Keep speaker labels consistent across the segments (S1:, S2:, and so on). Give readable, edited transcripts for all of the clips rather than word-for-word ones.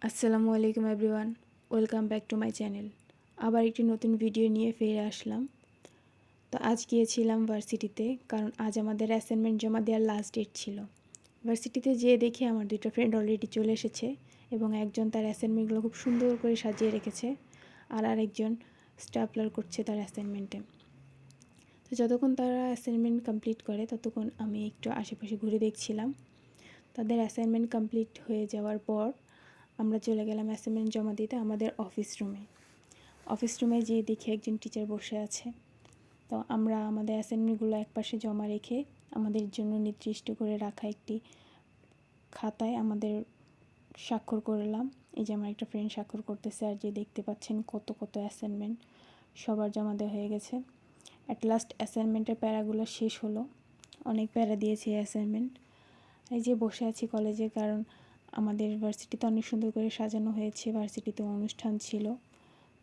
S1: আসসালামু আলাইকুম everyone, welcome back to my channel. আবার একটি নতুন ভিডিও নিয়ে ফিরে আসলাম। তো আজ গিয়েছিলাম ভার্সিটিতে, কারণ আজ আমাদের অ্যাসাইনমেন্ট জমা দেওয়ার লাস্ট ডেট ছিল। ভার্সিটিতে যেয়ে দেখি আমার দুটো ফ্রেন্ড অলরেডি চলে এসেছে এবং একজন তার অ্যাসাইনমেন্টগুলো খুব সুন্দর করে সাজিয়ে রেখেছে, আর আরেকজন স্টাপলার করছে তার অ্যাসাইনমেন্টে। তো যতক্ষণ তারা অ্যাসাইনমেন্ট কমপ্লিট করে ততক্ষণ আমি একটু আশেপাশে ঘুরে দেখছিলাম। তাদের অ্যাসাইনমেন্ট কমপ্লিট হয়ে যাওয়ার পর আমরা চলে গেলাম অ্যাসাইনমেন্ট জমা দিতে আমাদের অফিস রুমে যেয়ে দেখি একজন টিচার বসে আছে। তো আমরা আমাদের অ্যাসাইনমেন্টগুলো একপাশে জমা রেখে আমাদের জন্য নির্দিষ্ট করে রাখা একটি খাতায় আমাদের স্বাক্ষর করলাম। এই যে আমার একটা ফ্রেন্ড স্বাক্ষর করতেছে, আর যে দেখতে পাচ্ছেন কত কত অ্যাসাইনমেন্ট সবার জমা দেওয়া হয়ে গেছে। অ্যাট লাস্ট অ্যাসাইনমেন্টের প্যারাগুলো শেষ হলো। অনেক প্যারা দিয়েছে অ্যাসাইনমেন্ট। এই যে বসে আছি কলেজে, কারণ আমাদের ভার্সিটিতে অনেক সুন্দর করে সাজানো হয়েছে, ভার্সিটিতে অনুষ্ঠান ছিল,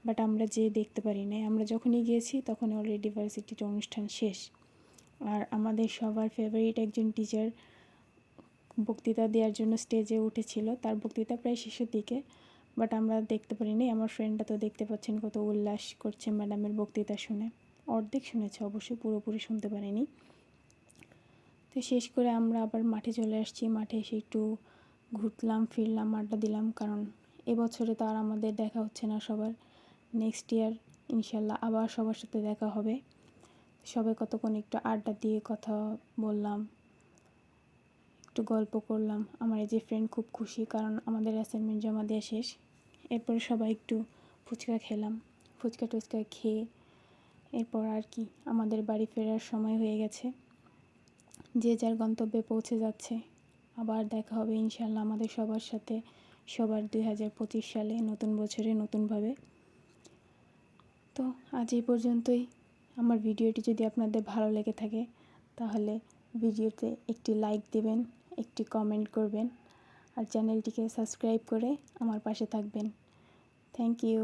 S1: বাট আমরা যে দেখতে পারি নাই। আমরা যখনই গিয়েছি তখন অলরেডি ভার্সিটির অনুষ্ঠান শেষ। আর আমাদের সবার ফেভারিট একজন টিচার বক্তৃতা দেওয়ার জন্য স্টেজে উঠেছিল, তার বক্তৃতা প্রায় শেষের দিকে, বাট আমরা দেখতে পারিনি। আমার ফ্রেন্ডরা তো দেখতে পাচ্ছেন কত উল্লাস করছে ম্যাডামের বক্তৃতা শুনে। অর্ধেক শুনেছে, অবশ্যই পুরোপুরি শুনতে পারিনি। তো শেষ করে আমরা আবার মাঠে চলে আসছি। মাঠে এসে একটু ঘুরলাম ফিরলাম, আড্ডা দিলাম, কারণ এবছরে তো আর আমাদের দেখা হচ্ছে না সবার। নেক্সট ইয়ার ইনশাল্লাহ আবার সবার সাথে দেখা হবে। সবাই কতক্ষণ একটু আড্ডা দিয়ে কথা বললাম, একটু গল্প করলাম। আমার এই যে ফ্রেন্ড খুব খুশি, কারণ আমাদের অ্যাসাইনমেন্ট জমা দেওয়া শেষ। এরপরে সবাই একটু ফুচকা খেলাম। ফুচকা টুচকা খেয়ে এরপর আর কি আমাদের বাড়ি ফেরার সময় হয়ে গেছে। যে যার গন্তব্যে পৌঁছে যাচ্ছে। আবার দেখা হবে ইনশাল্লাহ আমাদের সবার সাথে, সবার 2025 সালে নতুন বছরে নতুনভাবে। তো আজ এই পর্যন্তই। আমার ভিডিওটি যদি আপনাদের ভালো লেগে থাকে তাহলে ভিডিওতে একটি লাইক দেবেন, একটি কমেন্ট করবেন, আর চ্যানেলটিকে সাবস্ক্রাইব করে আমার পাশে থাকবেন। Thank you.